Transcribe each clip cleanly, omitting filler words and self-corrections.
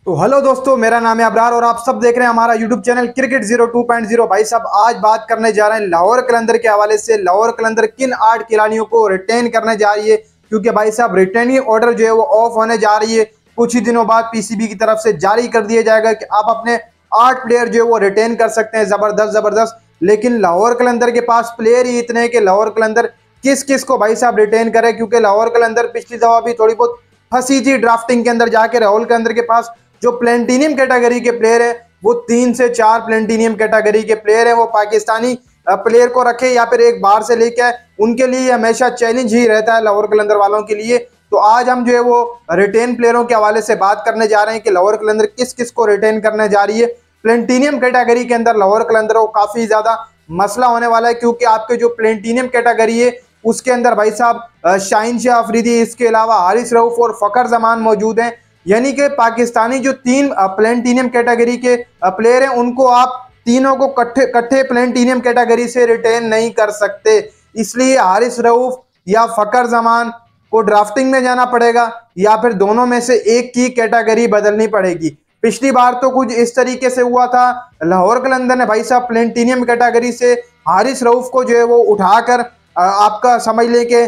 तो हेलो दोस्तों, मेरा नाम है अबरार और आप सब देख रहे हैं हमारा यूट्यूब चैनल क्रिकेट 02.0। भाई साहब, आज बात करने जा रहे हैं लाहौर कलंदर के हवाले से। लाहौर कलंदर किन 8 खिलाड़ियों को रिटेन करने जा रही है, क्योंकि भाई साहब रिटेनिंग ऑर्डर जो है वो ऑफ होने जा रही है। कुछ ही दिनों बाद पीसीबी की तरफ से जारी कर दिया जाएगा कि आप अपने 8 प्लेयर जो है वो रिटेन कर सकते हैं। जबरदस्त जबरदस्त। लेकिन लाहौर कलंदर के पास प्लेयर ही इतने हैं कि लाहौर कलंदर किस किस को भाई साहब रिटेन करे, क्योंकि लाहौर कलंदर पिछली दफा भी थोड़ी बहुत फंसी थी ड्राफ्टिंग के अंदर जाके। राहुल कलंदर के पास जो प्लेटिनियम कैटेगरी के प्लेयर है वो 3 से 4 प्लेटिनियम कैटेगरी के प्लेयर है। वो पाकिस्तानी प्लेयर को रखे या फिर एक बाहर से लेके आए, उनके लिए हमेशा चैलेंज ही रहता है लाहौर कलंदर वालों के लिए। तो आज हम जो है वो रिटेन प्लेयरों के हवाले से बात करने जा रहे हैं कि लाहौर कलंदर किस किस को रिटेन करने जा रही है। प्लेटिनियम कैटेगरी के अंदर लाहौर कलंदर को काफी ज्यादा मसला होने वाला है, क्योंकि आपके जो प्लेटिनियम कैटेगरी है उसके अंदर भाई साहब शाहीन शाह अफरीदी, इसके अलावा हारिस रऊफ और फखर जमान मौजूद हैं। यानी कि पाकिस्तानी जो 3 प्लेटिनियम कैटेगरी के प्लेयर हैं उनको आप तीनों को कट्ठे प्लेटिनियम कैटेगरी से रिटेन नहीं कर सकते। इसलिए हारिस रऊफ या फखर जमान को ड्राफ्टिंग में जाना पड़ेगा या फिर दोनों में से एक की कैटेगरी बदलनी पड़ेगी। पिछली बार तो कुछ इस तरीके से हुआ था, लाहौर कलंदर ने भाई साहब प्लेटिनियम कैटेगरी से हारिस रऊफ को जो है वो उठाकर आपका समझ ले के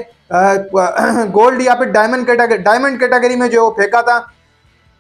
गोल्ड या फिर डायमंड कैटेगरी में जो फेंका था।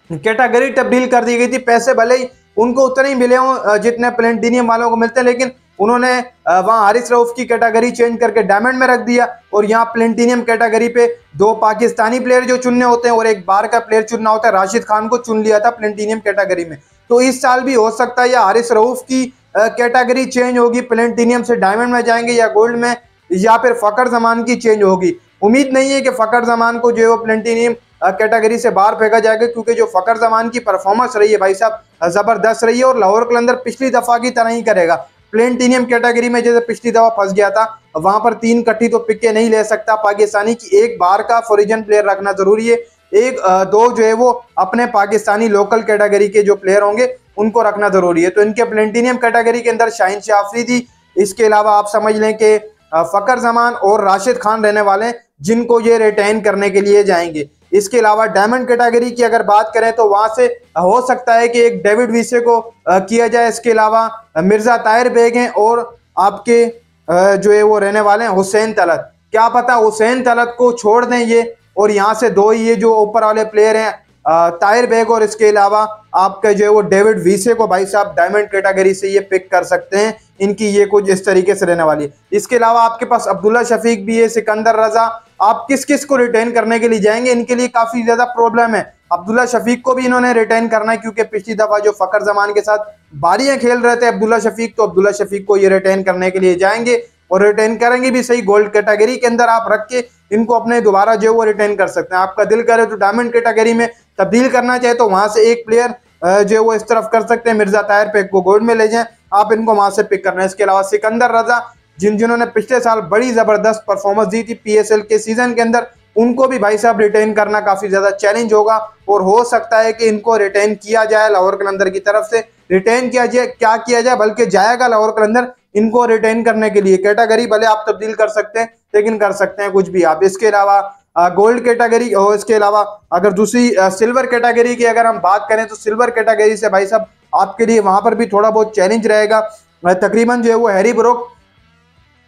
कैटेगरी तब्दील कर दी गई थी। पैसे भले ही उनको उतने ही मिले हों जितने प्लेटिनियम वालों को मिलते हैं, लेकिन उन्होंने वहां हारिस रऊफ की कैटेगरी चेंज करके डायमंड में रख दिया और यहाँ प्लेटिनियम कैटेगरी पे 2 पाकिस्तानी प्लेयर जो चुनने होते हैं और एक बाहर का प्लेयर चुनना होता है। राशिद खान को चुन लिया था प्लेटिनियम कैटेगरी में। तो इस साल भी हो सकता है या हारिस रऊफ की कैटेगरी चेंज होगी, प्लेटिनियम से डायमंड में जाएंगे या गोल्ड में, या फिर फखर जमान की चेंज होगी। उम्मीद नहीं है कि फखर जमान को जो है वो प्लेटिनियम कैटेगरी से बाहर फेंका जाएगा, क्योंकि जो फखर जमान की परफॉर्मेंस रही है भाई साहब जबरदस्त रही है। और लाहौर कलंदर पिछली दफा की तरह ही करेगा। प्लेटिनियम कैटेगरी में जैसे पिछली दफा फंस गया था, वहां पर 3 कट्ठी तो पिक्के नहीं ले सकता पाकिस्तानी की, एक बाहर का फॉरिजन प्लेयर रखना जरूरी है, एक 2 जो है वो अपने पाकिस्तानी लोकल कैटेगरी के जो प्लेयर होंगे उनको रखना जरूरी है। तो इनके प्लेटिनियम कैटेगरी के अंदर शाहीन शाह अफरीदी, इसके अलावा आप समझ लें कि फखर जमान और राशिद खान रहने वाले हैं, जिनको ये रिटेन करने के लिए जाएंगे। इसके अलावा डायमंड कैटेगरी की अगर बात करें तो वहां से हो सकता है कि एक डेविड विसे को किया जाए। इसके अलावा मिर्जा ताहिर बेग हैं और आपके जो है वो रहने वाले हैं हुसैन तलत। क्या पता हुसैन तलत को छोड़ दें ये और यहाँ से 2 ये जो ऊपर वाले प्लेयर हैं ताहिर बेग और इसके अलावा आपके जो है वो डेविड विसे को भाई साहब डायमंड कैटेगरी से ये पिक कर सकते हैं। इनकी ये कुछ इस तरीके से रहने वाली है। इसके अलावा आपके पास अब्दुल्ला शफीक भी है, सिकंदर रजा। आप किस किस को रिटेन करने के लिए जाएंगे, इनके लिए काफी ज्यादा प्रॉब्लम है। अब्दुल्ला शफीक को भी इन्होंने रिटेन करना है, क्योंकि पिछली दफा जो फखर जमान के साथ बारियां खेल रहे थे अब्दुल्ला शफीक, तो अब्दुल्ला शफीक को ये रिटेन करने के लिए जाएंगे और रिटेन करेंगे भी सही। गोल्ड कैटेगरी के अंदर आप रख के इनको अपने दोबारा जो वो रिटेन कर सकते हैं। आपका दिल करे तो डायमंड कैटेगरी में तब्दील करना चाहे तो वहां से एक प्लेयर जो है वो इस तरफ कर सकते हैं, मिर्जा ताहिर पेक को गोल्ड में ले जाएं, आप इनको वहां से पिक करना है। इसके अलावा सिकंदर रजा जिन्होंने पिछले साल बड़ी जबरदस्त परफॉर्मेंस दी थी पीएसएल के सीजन के अंदर, उनको भी भाई साहब रिटेन करना काफी ज्यादा चैलेंज होगा और हो सकता है कि इनको रिटेन किया जाए लाहौर कलंदर की तरफ से। रिटेन किया जाए, क्या किया जाए, बल्कि जाएगा लाहौर कलंदर इनको रिटेन करने के लिए। कैटेगरी भले आप तब्दील कर सकते हैं, लेकिन कर सकते हैं कुछ भी आप। इसके अलावा गोल्ड कैटेगरी और इसके अलावा अगर दूसरी सिल्वर कैटेगरी की अगर हम बात करें तो सिल्वर कैटेगरी से भाई साहब आपके लिए वहां पर भी थोड़ा बहुत चैलेंज रहेगा। तकरीबन जो है वो हैरी ब्रोक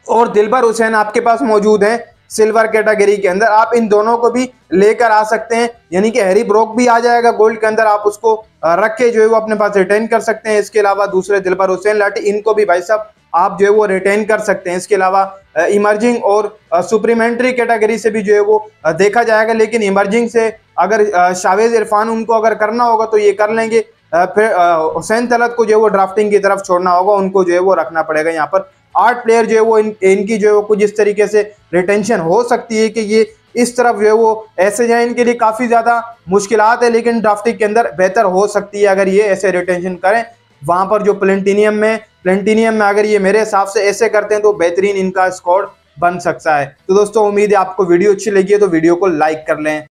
और दिलबर हुसैन आपके पास मौजूद हैं सिल्वर कैटेगरी के अंदर। आप इन दोनों को भी लेकर आ सकते हैं, यानी कि हैरी ब्रोक भी आ जाएगा गोल्ड के अंदर, आप उसको रख के जो है वो अपने पास रिटेन कर सकते हैं। इसके अलावा दूसरे दिलबर हुसैन लाठी, इनको भी भाई साहब आप जो है वो रिटेन कर सकते हैं। इसके अलावा इमर्जिंग और सुप्रीमेंट्री कैटेगरी से भी जो है वो देखा जाएगा, लेकिन इमर्जिंग से अगर शावेज इरफान उनको अगर करना होगा तो ये कर लेंगे। फिर हुसैन तलत को जो है वो ड्राफ्टिंग की तरफ छोड़ना होगा, उनको जो है वो रखना पड़ेगा। यहाँ पर 8 प्लेयर जो है वो इनकी जो है वो कुछ इस तरीके से रिटेंशन हो सकती है कि ये इस तरफ जो है वो ऐसे जाए। इनके लिए काफी ज्यादा मुश्किलात है, लेकिन ड्राफ्टिंग के अंदर बेहतर हो सकती है अगर ये ऐसे रिटेंशन करें। वहां पर जो प्लेटिनियम में अगर ये मेरे हिसाब से ऐसे करते हैं तो बेहतरीन इनका स्कोर बन सकता है। तो दोस्तों उम्मीद है आपको वीडियो अच्छी लगी है तो वीडियो को लाइक कर लें।